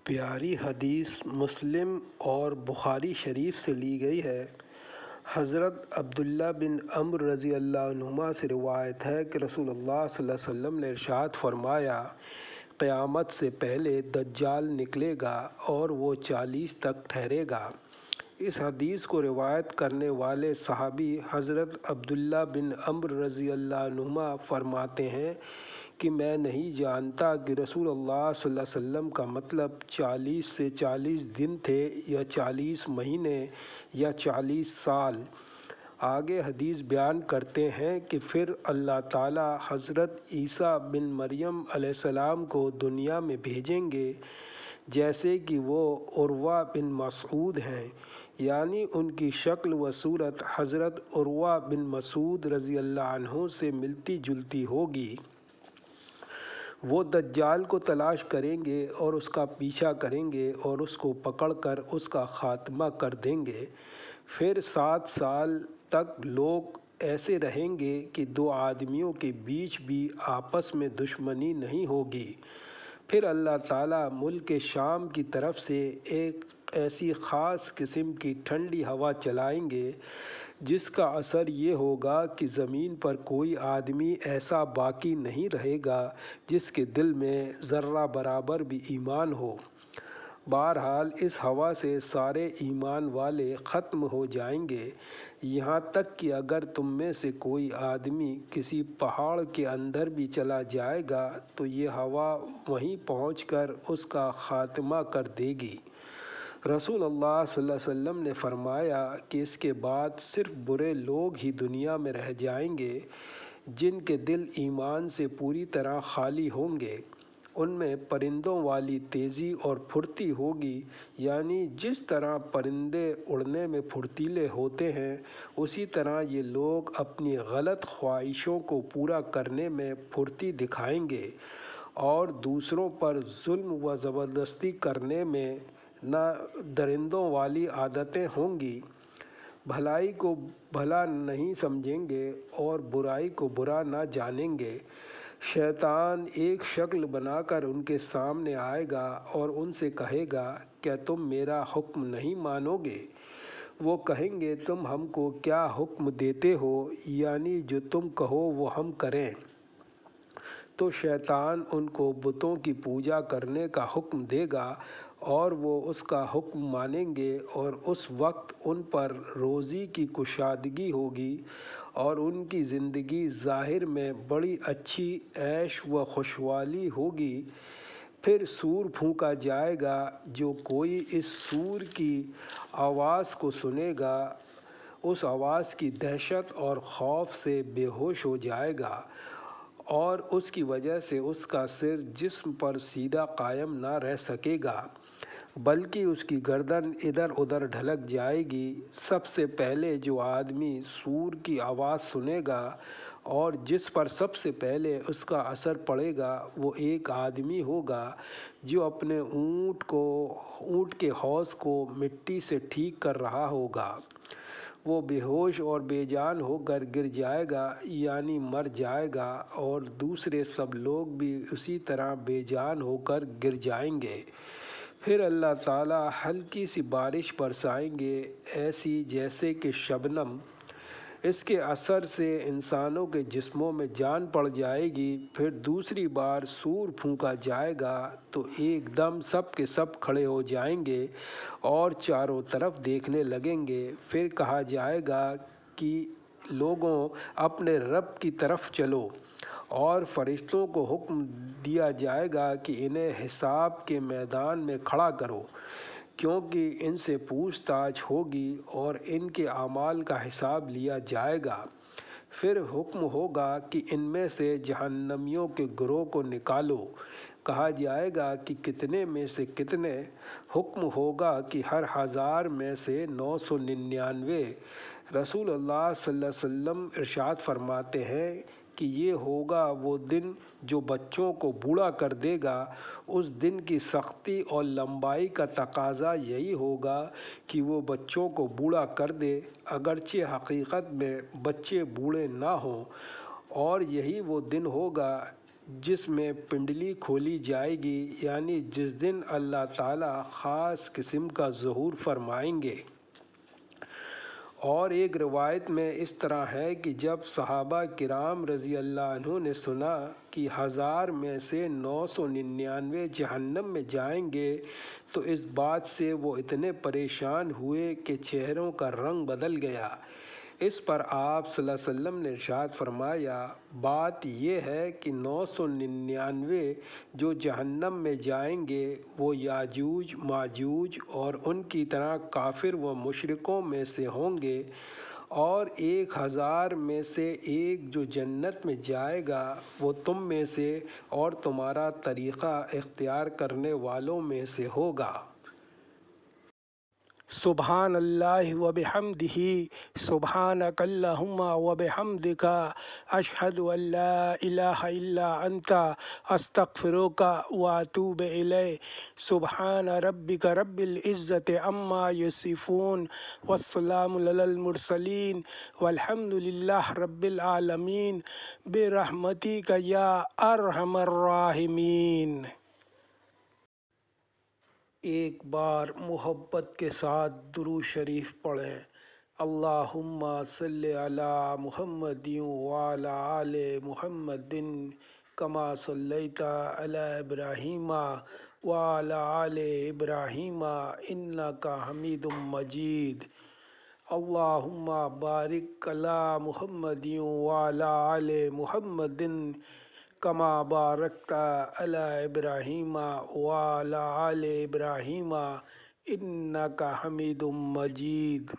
پیاری حدیث مسلم اور بخاری شریف سے لی گئی ہے۔ حضرت عبداللہ بن عمرو رضی اللہ عنہما سے روایت ہے کہ رسول اللہ صلی اللہ علیہ وسلم نے ارشاد فرمایا، قیامت سے پہلے دجال نکلے گا اور وہ 40 تک ٹھہرے گا۔ اس حدیث کو روایت کرنے والے صحابی حضرت عبداللہ بن عمرو رضی اللہ عنہما فرماتے ہیں کہ میں نہیں جانتا کہ رسول اللہ صلی اللہ علیہ وسلم کا مطلب 40 سے 40 دن تھے یا 40 مہینے یا 40 سال۔ آگے حدیث بیان کرتے ہیں کہ پھر اللہ تعالیٰ حضرت عیسیٰ بن مریم علیہ السلام کو دنیا میں بھیجیں گے، جیسے کہ وہ عروہ بن مسعود ہیں، یعنی ان کی شکل و صورت حضرت عروہ بن مسعود رضی اللہ عنہ سے ملتی جلتی ہوگی۔ وہ دجال کو تلاش کریں گے اور اس کا پیچھا کریں گے اور اس کو پکڑ کر اس کا خاتمہ کر دیں گے۔ پھر 7 سال تک لوگ ایسے رہیں گے کہ 2 آدمیوں کے بیچ بھی آپس میں دشمنی نہیں ہوگی۔ پھر اللہ تعالیٰ ملک شام کی طرف سے ایک ایسی خاص قسم کی ٹھنڈی ہوا چلائیں گے جس کا اثر یہ ہوگا کہ زمین پر کوئی آدمی ایسا باقی نہیں رہے گا جس کے دل میں ذرہ برابر بھی ایمان ہو۔ بہرحال اس ہوا سے سارے ایمان والے ختم ہو جائیں گے، یہاں تک کہ اگر تم میں سے کوئی آدمی کسی پہاڑ کے اندر بھی چلا جائے گا تو یہ ہوا وہیں پہنچ کر اس کا خاتمہ کر دے گی۔ رسول اللہ صلی اللہ علیہ وسلم نے فرمایا کہ اس کے بعد صرف برے لوگ ہی دنیا میں رہ جائیں گے جن کے دل ایمان سے پوری طرح خالی ہوں گے۔ ان میں پرندوں والی تیزی اور پھرتی ہوگی، یعنی جس طرح پرندے اڑنے میں پھرتیلے ہوتے ہیں اسی طرح یہ لوگ اپنی غلط خواہشوں کو پورا کرنے میں پھرتی دکھائیں گے اور دوسروں پر ظلم و زبردستی کرنے میں نہ درندوں والی عادتیں ہوں گی، بھلائی کو بھلا نہیں سمجھیں گے اور برائی کو برا نہ جانیں گے۔ شیطان ایک شکل بنا کر ان کے سامنے آئے گا اور ان سے کہے گا، کیا تم میرا حکم نہیں مانو گے؟ وہ کہیں گے، تم ہم کو کیا حکم دیتے ہو؟ یعنی جو تم کہو وہ ہم کریں۔ تو شیطان ان کو بتوں کی پوجا کرنے کا حکم دے گا اور وہ اس کا حکم مانیں گے، اور اس وقت ان پر روزی کی کشادگی ہوگی اور ان کی زندگی ظاہر میں بڑی اچھی عیش و خوشحالی ہوگی۔ پھر سور پھونکا جائے گا، جو کوئی اس سور کی آواز کو سنے گا اس آواز کی دہشت اور خوف سے بے ہوش ہو جائے گا اور اس کی وجہ سے اس کا سر جسم پر سیدھا قائم نہ رہ سکے گا، بلکہ اس کی گردن ادھر ادھر ڈھلک جائے گی۔ سب سے پہلے جو آدمی سور کی آواز سنے گا اور جس پر سب سے پہلے اس کا اثر پڑے گا وہ ایک آدمی ہوگا جو اپنے اونٹ کے حوض کو مٹی سے ٹھیک کر رہا ہوگا۔ وہ بے ہوش اور بے جان ہو کر گر جائے گا، یعنی مر جائے گا، اور دوسرے سب لوگ بھی اسی طرح بے جان ہو کر گر جائیں گے۔ پھر اللہ تعالیٰ ہلکی سی بارش برسائیں گے، ایسی جیسے کہ شبنم۔ اس کے اثر سے انسانوں کے جسموں میں جان پڑ جائے گی۔ پھر دوسری بار سور پھونکا جائے گا تو ایک دم سب کے سب کھڑے ہو جائیں گے اور چاروں طرف دیکھنے لگیں گے۔ پھر کہا جائے گا کہ لوگوں، اپنے رب کی طرف چلو، اور فرشتوں کو حکم دیا جائے گا کہ انہیں حساب کے میدان میں کھڑا کرو، کیونکہ ان سے پوچھ تاچھ ہوگی اور ان کے اعمال کا حساب لیا جائے گا۔ پھر حکم ہوگا کہ ان میں سے جہنمیوں کے گروہ کو نکالو۔ کہا جائے گا کہ کتنے میں سے کتنے؟ حکم ہوگا کہ ہر 1000 میں سے 999۔ رسول اللہ صلی اللہ علیہ وسلم ارشاد فرماتے ہیں کہ یہ ہوگا وہ دن جو بچوں کو بوڑھا کر دے گا۔ اس دن کی سختی اور لمبائی کا تقاضا یہی ہوگا کہ وہ بچوں کو بوڑھا کر دے، اگرچہ حقیقت میں بچے بوڑھے نہ ہوں، اور یہی وہ دن ہوگا جس میں پنڈلی کھولی جائے گی، یعنی جس دن اللہ تعالیٰ خاص قسم کا ظہور فرمائیں گے۔ اور ایک روایت میں اس طرح ہے کہ جب صحابہ کرام رضی اللہ عنہ نے سنا کہ 1000 میں سے 999 جہنم میں جائیں گے تو اس بات سے وہ اتنے پریشان ہوئے کہ چہروں کا رنگ بدل گیا۔ اس پر آپ صلی اللہ علیہ وسلم نے ارشاد فرمایا، بات یہ ہے کہ 999 جو جہنم میں جائیں گے وہ یاجوج ماجوج اور ان کی طرح کافر و مشرکوں میں سے ہوں گے، اور 1000 میں سے ایک جو جنت میں جائے گا وہ تم میں سے اور تمہارا طریقہ اختیار کرنے والوں میں سے ہوگا۔ سبحان اللہ و بحمدہ، سبحانک اللہم و بحمدک، اشہد ان لا الہ الا انت، استغفرک و اتوب الیک۔ سبحان ربک رب العزت عما یصفون والسلام علی المرسلین والحمد للہ رب العالمین برحمتک یا ارحم الراحمین۔ ایک بار محبت کے ساتھ درود شریف پڑھیں۔ اللہم صلی علی محمد وعلی آل محمد کما صلیت علی ابراہیم وعلی آل ابراہیم انک حمید مجید۔ اللہم بارک علی محمد وعلی آل محمد کما بارکت علی ابراہیم وعلی آل ابراہیم انک حمید مجید۔